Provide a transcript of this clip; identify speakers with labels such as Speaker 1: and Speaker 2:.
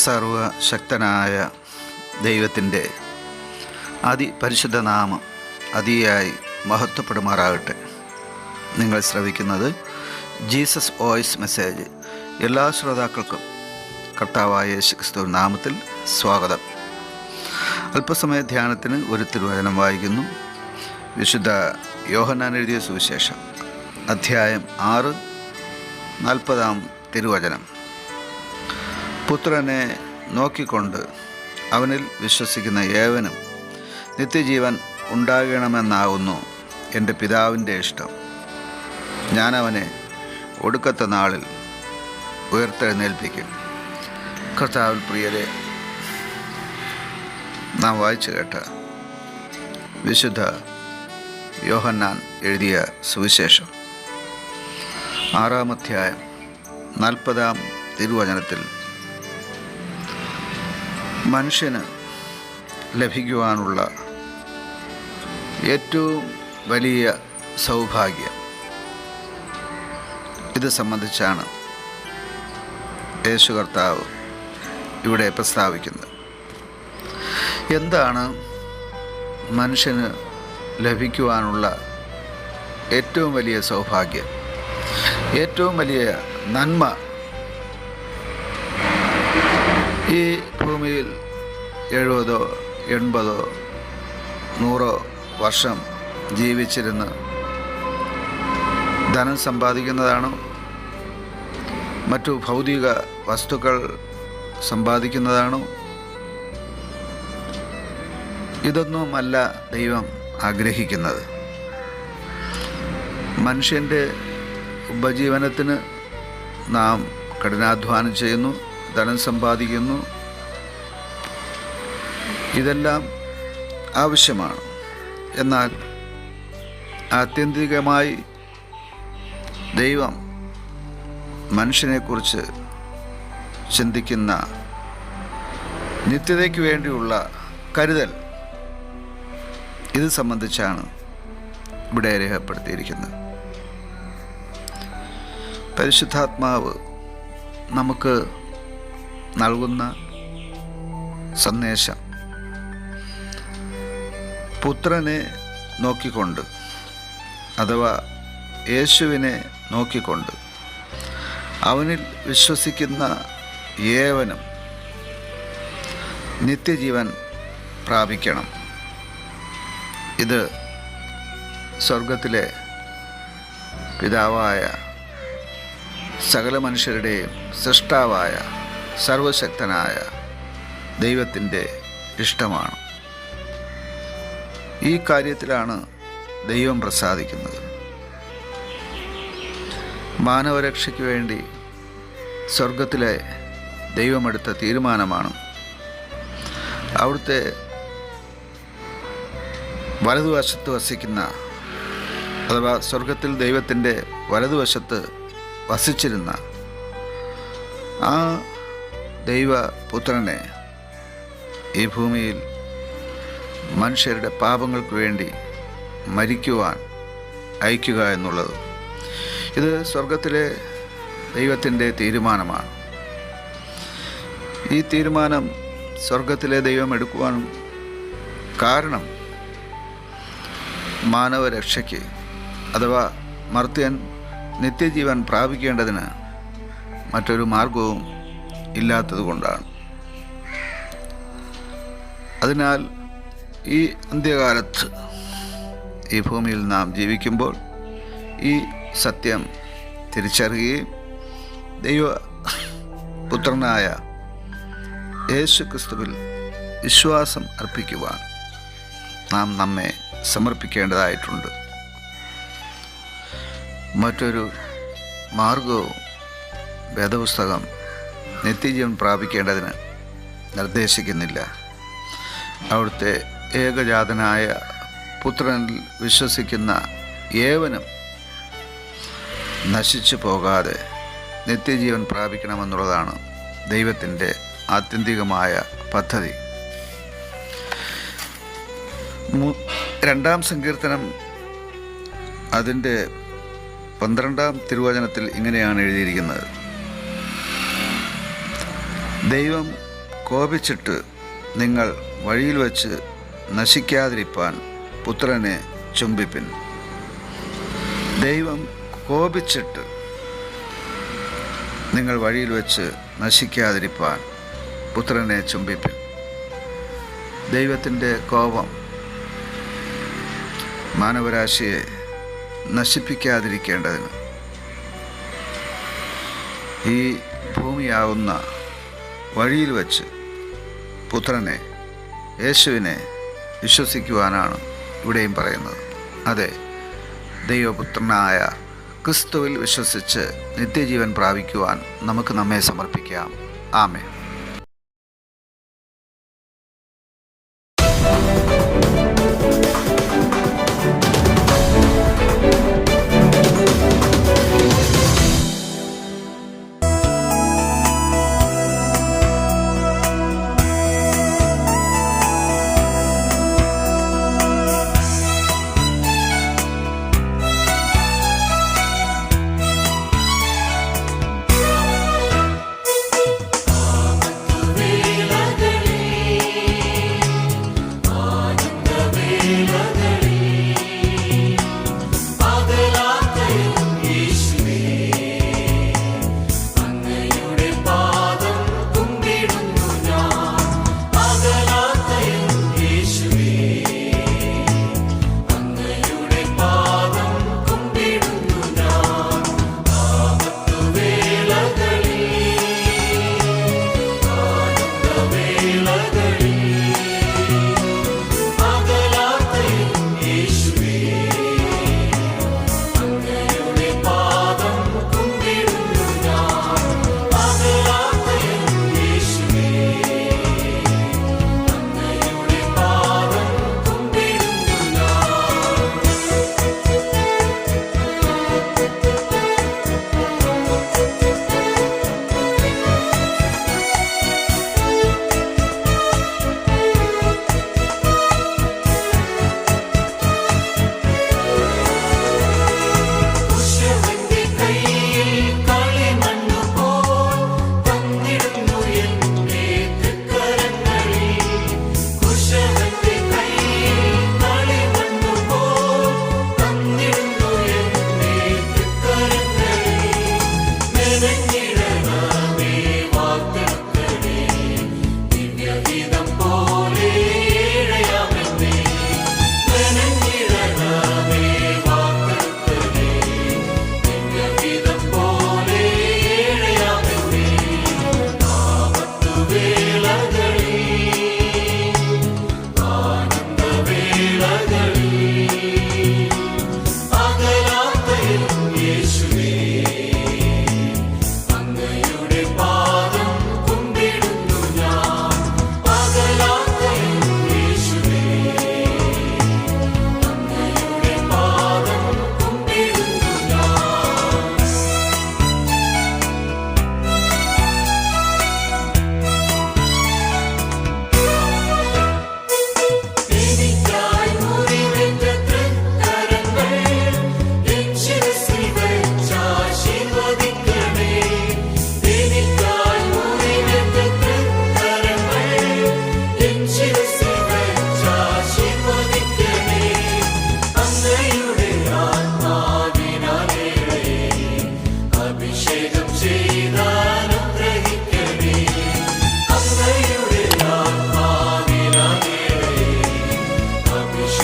Speaker 1: സർവശക്തനായ ദൈവത്തിൻ്റെ അതിപരിശുദ്ധ നാമം അതിയായി മഹത്വപ്പെടുമാറാകട്ടെ. നിങ്ങൾ ശ്രവിക്കുന്നത് ജീസസ് വോയിസ് മെസ്സേജ്. എല്ലാ ശ്രോതാക്കൾക്കും കർത്താവായ യേശുക്രിസ്തു നാമത്തിൽ സ്വാഗതം. അല്പസമയ ധ്യാനത്തിന് ഒരു തിരുവചനം വായിക്കുന്നു. വിശുദ്ധ യോഹന്നാൻ എഴുതിയ സുവിശേഷം അധ്യായം 6, 40 തിരുവചനം. പുത്രനെ നോക്കിക്കൊണ്ട് അവനിൽ വിശ്വസിക്കുന്ന ഏവനും നിത്യജീവൻ ഉണ്ടാകണമെന്നാകുന്നു എൻ്റെ പിതാവിൻ്റെ ഇഷ്ടം. ഞാൻ അവനെ ഒടുക്കത്തെ നാളിൽ ഉയർത്തെഴുന്നേൽപ്പിക്കും. കർത്താവിൽ പ്രിയരെ, നാം വായിച്ചു കേട്ട വിശുദ്ധ യോഹന്നാൻ എഴുതിയ സുവിശേഷം 6-ാം അധ്യായം 40 തിരുവചനത്തിൽ മനുഷ്യന് ലഭിക്കുവാനുള്ള ഏറ്റവും വലിയ സൗഭാഗ്യം ഇത് സംബന്ധിച്ചാണ് യേശു കർത്താവ് ഇവിടെ പ്രസ്താവിക്കുന്നത്. എന്താണ് മനുഷ്യന് ലഭിക്കുവാനുള്ള ഏറ്റവും വലിയ സൗഭാഗ്യം, ഏറ്റവും വലിയ നന്മ? ഈ ഭൂമിയിൽ 70, 80, 100 വർഷം ജീവിച്ചിരുന്ന് ധനം സമ്പാദിക്കുന്നതാണോ, മറ്റു ഭൗതിക വസ്തുക്കൾ സമ്പാദിക്കുന്നതാണോ? ഇതൊന്നുമല്ല ദൈവം ആഗ്രഹിക്കുന്നത്. മനുഷ്യൻ്റെ ഉപജീവനത്തിന് നാം കഠിനാധ്വാനം ചെയ്യുന്നു, ധനം സമ്പാദിക്കുന്നു. ഇതെല്ലാം ആവശ്യമാണ്. എന്നാൽ ആത്യന്തികമായി ദൈവം മനുഷ്യനെക്കുറിച്ച് ചിന്തിക്കുന്ന നിത്യതയ്ക്ക് വേണ്ടിയുള്ള കരുതൽ ഇത് സംബന്ധിച്ചാണ് ഇവിടെ രേഖപ്പെടുത്തിയിരിക്കുന്നത്. പരിശുദ്ധാത്മാവ് നമുക്ക് നൽകുന്ന സന്ദേശം പുത്രനെ നോക്കിക്കൊണ്ട്, അഥവാ യേശുവിനെ നോക്കിക്കൊണ്ട് അവനിൽ വിശ്വസിക്കുന്ന ഏവനും നിത്യജീവൻ പ്രാപിക്കണം. ഇത് സ്വർഗത്തിലെ പിതാവായ സകല മനുഷ്യരുടെയും സൃഷ്ടാവായ സർവശക്തനായ ദൈവത്തിൻ്റെ ഇഷ്ടമാണ്. ഈ കാര്യത്തിലാണ് ദൈവം പ്രസാദിക്കുന്നത്. മാനവരക്ഷയ്ക്ക് വേണ്ടി സ്വർഗത്തിലെ ദൈവമെടുത്ത തീരുമാനമാണ് അവിടുത്തെ വലതുവശത്ത് വസിക്കുന്ന, അഥവാ സ്വർഗത്തിൽ ദൈവത്തിൻ്റെ വലതുവശത്ത് വസിച്ചിരുന്ന ആ ദൈവപുത്രനെ ഈ ഭൂമിയിൽ മനുഷ്യരുടെ പാപങ്ങൾക്ക് വേണ്ടി മരിക്കുവാൻ അയക്കുക എന്നുള്ളത്. ഇത് സ്വർഗത്തിലെ ദൈവത്തിൻ്റെ തീരുമാനമാണ്. ഈ തീരുമാനം സ്വർഗത്തിലെ ദൈവം എടുക്കുവാൻ കാരണം മാനവരക്ഷയ്ക്ക്, അഥവാ മർത്യൻ നിത്യജീവൻ പ്രാപിക്കേണ്ടതിന് മറ്റൊരു മാർഗവും ഇല്ലാത്തതുകൊണ്ടാണ്. അതിനാൽ ഈ അന്ത്യകാലത്ത് ഈ ഭൂമിയിൽ നാം ജീവിക്കുമ്പോൾ ഈ സത്യം തിരിച്ചറിയുകയും ദൈവപുത്രനായ യേശുക്രിസ്തുവിൽ വിശ്വാസം അർപ്പിക്കുവാൻ നാം നമ്മെ സമർപ്പിക്കേണ്ടതായിട്ടുണ്ട്. മറ്റൊരു മാർഗവും വേദപുസ്തകം നിത്യജീവൻ പ്രാപിക്കേണ്ടതിന് നിർദ്ദേശിക്കുന്നില്ല. അവിടുത്തെ ഏകജാതനായ പുത്രനിൽ വിശ്വസിക്കുന്ന ഏവനും നശിച്ചു പോകാതെ നിത്യജീവൻ പ്രാപിക്കണമെന്നുള്ളതാണ് ദൈവത്തിൻ്റെ ആത്യന്തികമായ പദ്ധതി. 2-ാം സങ്കീർത്തനം അതിൻ്റെ 12-ാം തിരുവചനത്തിൽ ഇങ്ങനെയാണ് എഴുതിയിരിക്കുന്നത്: ദൈവം കോപിച്ചിട്ട് നിങ്ങൾ വഴിയിൽ വച്ച് നശിക്കാതിരിപ്പാൻ പുത്രനെ ചുംബിപ്പിൻ. ദൈവം കോപിച്ചിട്ട് നിങ്ങൾ വഴിയിൽ വച്ച് നശിക്കാതിരിപ്പാൻ പുത്രനെ ചുംബിപ്പിൻ. ദൈവത്തിൻ്റെ കോപം മാനവരാശിയെ നശിപ്പിക്കാതിരിക്കേണ്ടതിന് ഈ ഭൂമിയാവുന്ന വഴിയിൽ വച്ച് പുത്രനെ, യേശുവിനെ വിശ്വസിക്കുവാനാണ് ഇവിടെയും പറയുന്നത്. അതെ, ദൈവപുത്രനായ ക്രിസ്തുവിൽ വിശ്വസിച്ച് നിത്യജീവൻ പ്രാപിക്കുവാൻ നമുക്ക് നമ്മെ സമർപ്പിക്കാം. ആമേൻ.